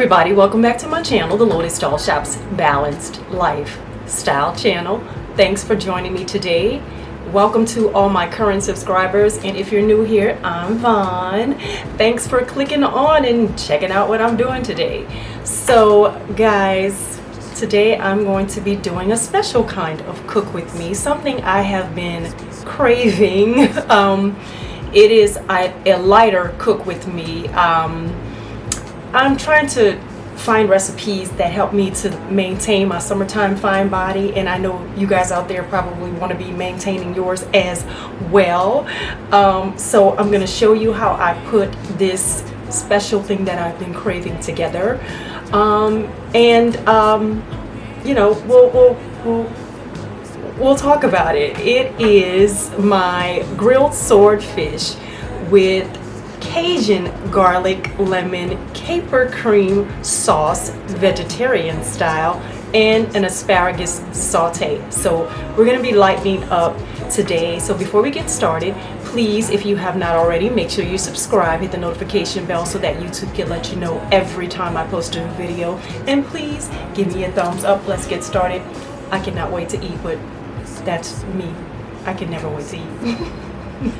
everybody, welcome back to my channel, the Lotus Doll Shop's Balanced Lifestyle channel. Thanks for joining me today. Welcome to all my current subscribers, and if you're new here, I'm Vaughn. Thanks for clicking on and checking out what I'm doing today. So guys, today I'm going to be doing a special kind of cook with me, something I have been craving. It is a lighter cook with me. I'm trying to find recipes that help me to maintain my summertime fine body, and I know you guys out there probably want to be maintaining yours as well. So I'm going to show you how I put this special thing that I've been craving together, you know, we'll talk about it. It is my grilled swordfish with Cajun Garlic-Lemon Caper cream sauce, vegetarian style, and an asparagus saute. So we're going to be lightening up today. So before we get started, please, if you have not already, make sure you subscribe, hit the notification bell so that YouTube can let you know every time I post a new video. And please give me a thumbs up. Let's get started. I cannot wait to eat, but that's me. I can never wait to eat.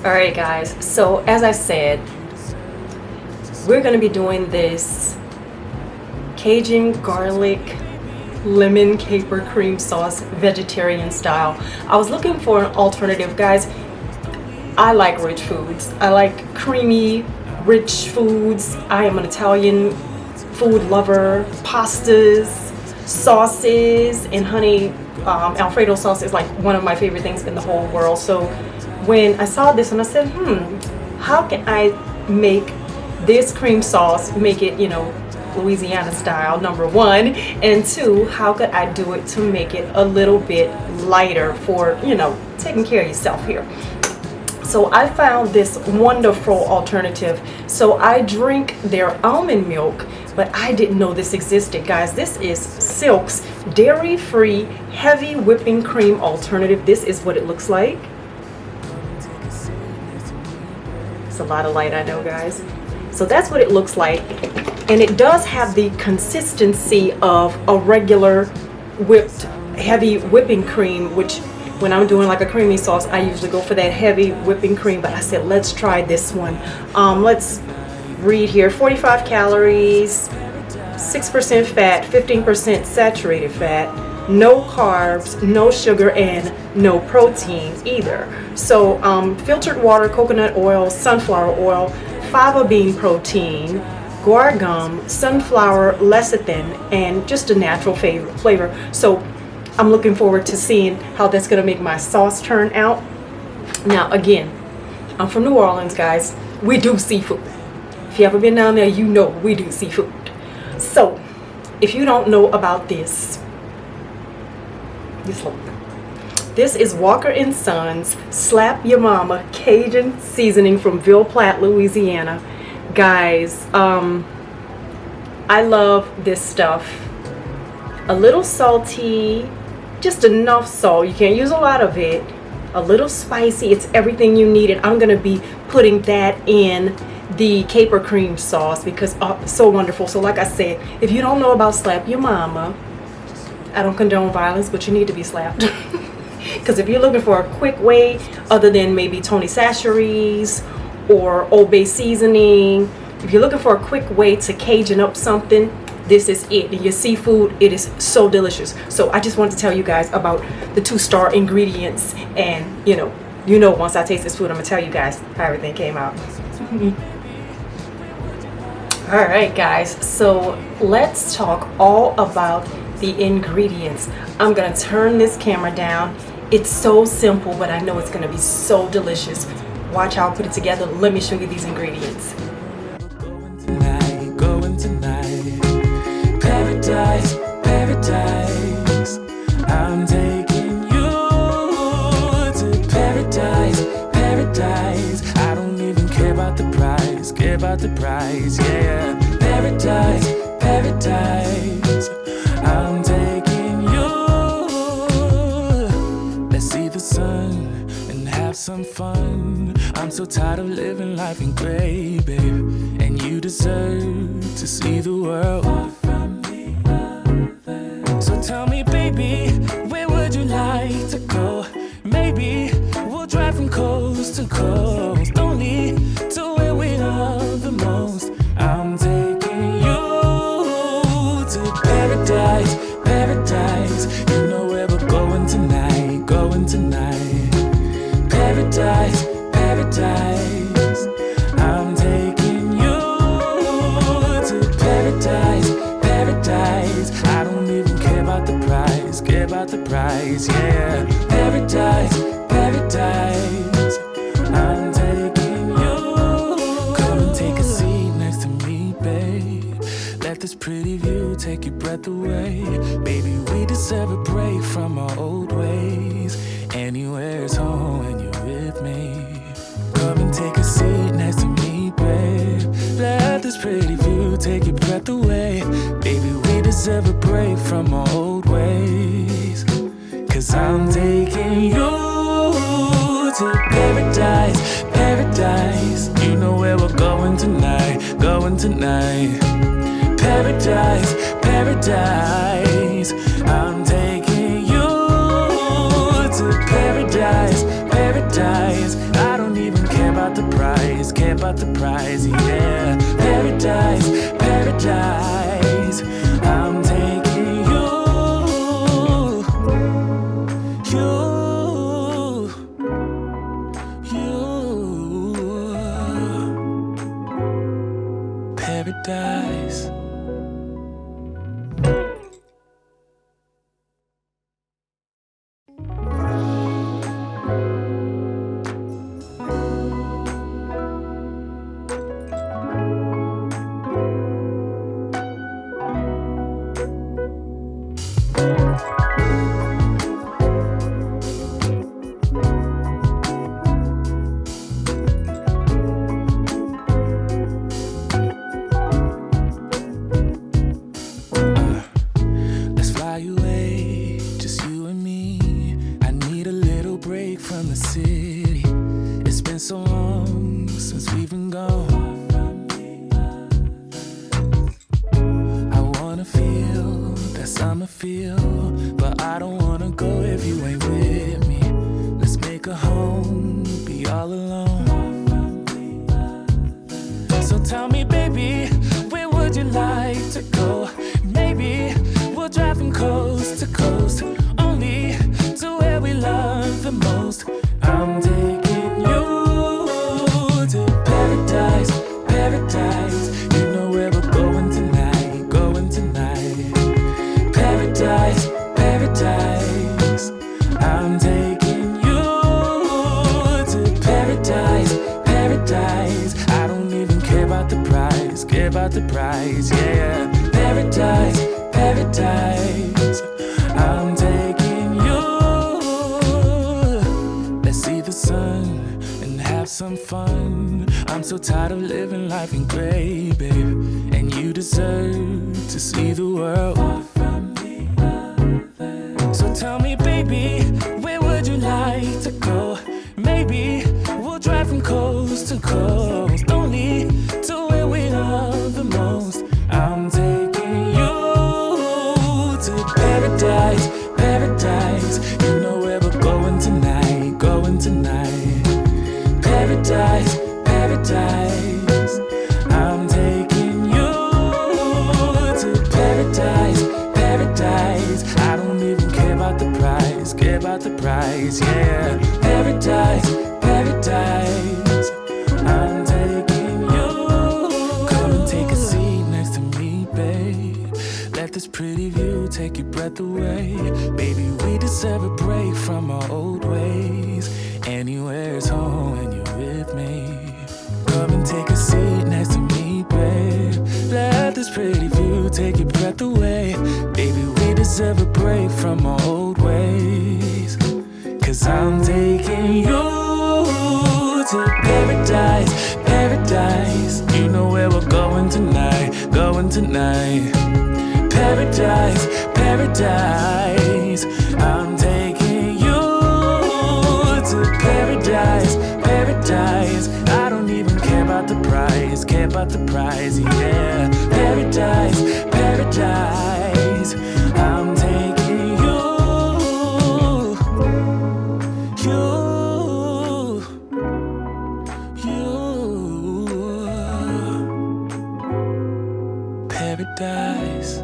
Alright guys, so as I said, we're going to be doing this Cajun garlic lemon caper cream sauce vegetarian style. I was looking for an alternative, guys. I like rich foods. I like creamy, rich foods. I am an Italian food lover. Pastas, sauces, and honey, Alfredo sauce is like one of my favorite things in the whole world. So when I saw this and I said, how can I make this cream sauce, make it, you know, Louisiana style, number one, and two, how could I do it to make it a little bit lighter for, you know, taking care of yourself here. So I found this wonderful alternative. So I drink their almond milk, but I didn't know this existed, guys. This is Silk's dairy-free heavy whipping cream alternative. This is what it looks like. It's a lot of light, I know, guys. So that's what it looks like, and it does have the consistency of a regular whipped heavy whipping cream, which when I'm doing like a creamy sauce, I usually go for that heavy whipping cream, but I said let's try this one. Let's read here: 45 calories, 6% fat, 15% saturated fat, no carbs, no sugar, and no protein either. So filtered water, coconut oil, sunflower oil, fava bean protein, guar gum, sunflower lecithin, and just a natural flavor. So I'm looking forward to seeing how that's going to make my sauce turn out. Now again, I'm from New Orleans, guys. We do seafood. If you ever been down there, you know we do seafood. So if you don't know about this, just look. This is Walker & Sons Slap Your Mama Cajun seasoning from Ville Platte, Louisiana. Guys, I love this stuff. A little salty, just enough salt. You can't use a lot of it. A little spicy. It's everything you need, and I'm going to be putting that in the caper cream sauce because it's so wonderful. So like I said, if you don't know about Slap Your Mama, I don't condone violence, but you need to be slapped. Because if you're looking for a quick way, other than maybe Tony Chachere's or Old Bay seasoning, if you're looking for a quick way to Cajun up something, this is it. And your seafood, it is so delicious. So I just wanted to tell you guys about the 2-star ingredients, and you know, once I taste this food, I'm gonna tell you guys how everything came out. All right, guys. So let's talk all about the ingredients. I'm gonna turn this camera down. It's so simple, but I know it's gonna be so delicious. Watch how I put it together. Let me show you these ingredients. Going tonight, paradise, paradise. I'm taking you to paradise, paradise. I don't even care about the price, yeah. Paradise, paradise. I'm taking you. Let's see the sun and have have some fun. I'm so tired of living life in gray, babe. And you deserve to see the world from the other. So tell me, baby, where would you like to go? Maybe we'll drive from coast to coast, only to where we love the most. I'm taking you to paradise, paradise. You know where we're going tonight, going tonight. Paradise, paradise. I'm taking you to paradise, paradise. I don't even care about the price, care about the price, yeah. Paradise, paradise. I'm taking you. Come and take a seat next to me, babe. Let this pretty view take your breath away. Baby, we deserve a break from our old ways. Anywhere's home when you're with me. Come and take a seat next to me, babe. Let this pretty view take your breath away. Baby, we deserve a break from our old ways. 'Cause I'm taking you to paradise, paradise. You know where we're going tonight, going tonight. Paradise, paradise. I'm taking you to paradise, paradise. I don't even care about the price, care about the price, yeah. Paradise, paradise. I'm taking you, paradise. Paradise, paradise. I'm taking you to paradise. paradise. I don't even care about the price, yeah. Paradise, paradise. I'm taking you, paradise.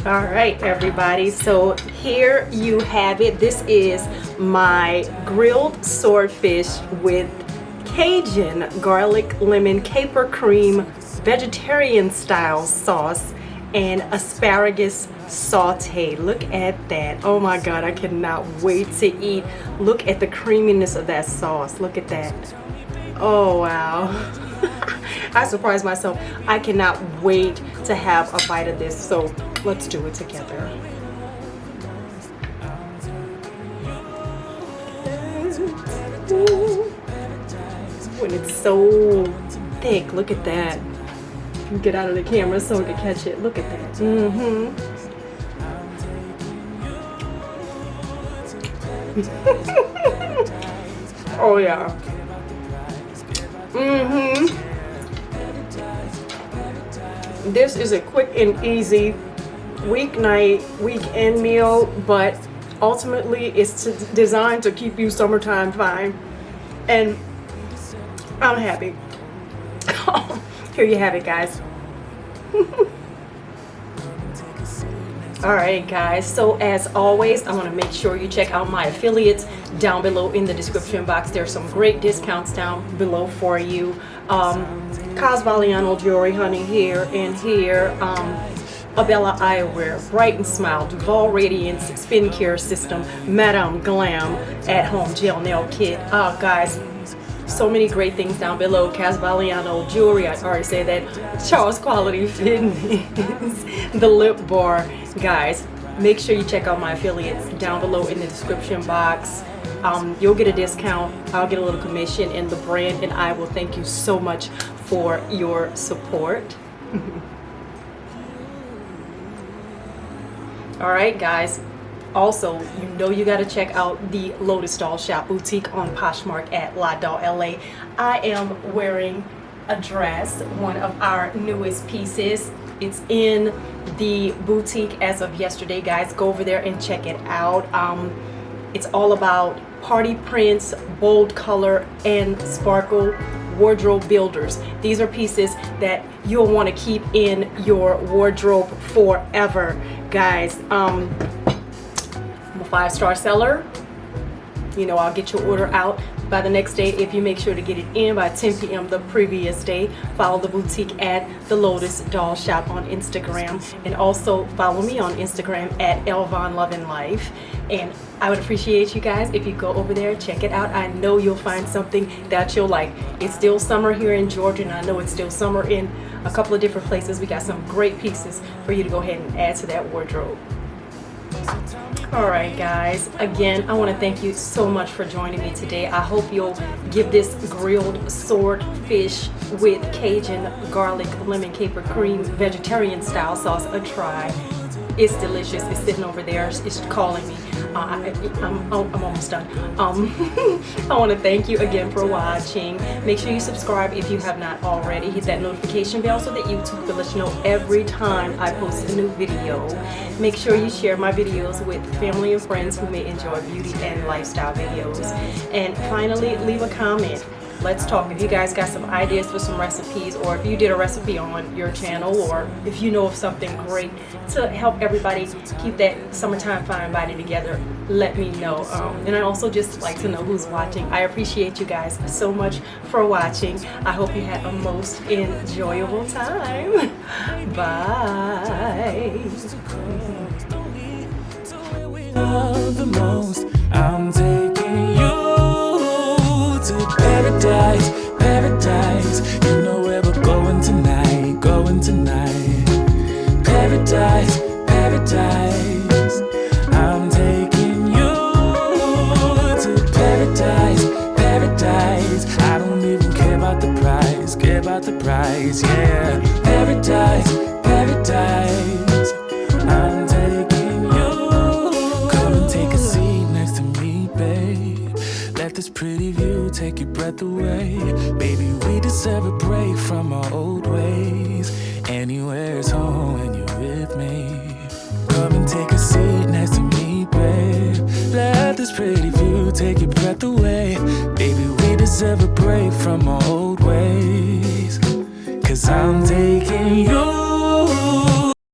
Alright everybody, so here you have it. This is my grilled swordfish with Cajun garlic lemon caper cream vegetarian style sauce and asparagus saute. Look at that. Oh my god, I cannot wait to eat. Look at the creaminess of that sauce. Look at that. Oh wow. I surprised myself. I cannot wait to have a bite of this, so let's do it together. When it's so thick, look at that. Get out of the camera so I can catch it. Look at that. Oh yeah. This is a quick and easy weeknight, weekend meal, but ultimately it's designed to keep you summertime fine. And I'm happy. Here you have it, guys. Alright guys, so as always, I want to make sure you check out my affiliates down below in the description box. There's some great discounts down below for you. Cosvaliano Jewelry, honey, here and here. Abella Eyewear, Bright and Smile, Duval Radiance, Spin Care System, Madame Glam, At Home Gel Nail Kit. Guys, so many great things down below. Cosvaliano Jewelry, I already said that. Charles Quality Fitness, the Lip Bar. Guys, make sure you check out my affiliates down below in the description box. You'll get a discount, I'll get a little commission in the brand, and I will thank you so much for your support. Alright guys, also you know you got to check out the Lotus doll shop boutique on Poshmark at L.A. I am wearing a dress, one of our newest pieces. It's in the boutique as of yesterday, guys. Go over there and check it out. It's all about party prints, bold color, and sparkle wardrobe builders. These are pieces that you'll want to keep in your wardrobe forever, guys. I'm a 5-star seller. You know, I'll get your order out by the next day if you make sure to get it in by 10 p.m. the previous day. Follow the boutique at the Lotus Doll Shop on Instagram, and also follow me on Instagram at LVonLovinLife. And I would appreciate you guys if you go over there, check it out. I know you'll find something that you'll like. It's still summer here in Georgia, and I know it's still summer in a couple of different places. We got some great pieces for you to go ahead and add to that wardrobe. All right, guys. Again, I want to thank you so much for joining me today. I hope you'll give this grilled swordfish with Cajun garlic lemon caper cream vegetarian style sauce a try. It's delicious. It's sitting over there. It's calling me. I'm almost done. I want to thank you again for watching. Make sure you subscribe if you have not already. Hit that notification bell so that YouTube will let you know every time I post a new video. Make sure you share my videos with family and friends who may enjoy beauty and lifestyle videos. And finally, leave a comment. Let's talk. If you guys got some ideas for some recipes, or if you did a recipe on your channel, or if you know of something great to help everybody keep that summertime fine body together, let me know. And I also just like to know who's watching. I appreciate you guys so much for watching. I hope you had a most enjoyable time. Bye. Love the most, I'm taking you to paradise, paradise. You know where we're going tonight, going tonight. Paradise, paradise. I'm taking you to paradise, paradise. I don't even care about the price, yeah. Paradise, paradise. I'm taking you. Come and take a seat next to me, babe. Let this pretty view take your breath away. Baby, we deserve a break from our old ways. Anywhere's home when you're with me. Come and take a seat next to me, babe. Let this pretty view take your breath away. Baby, we deserve a break from our old ways. 'Cause I'm taking you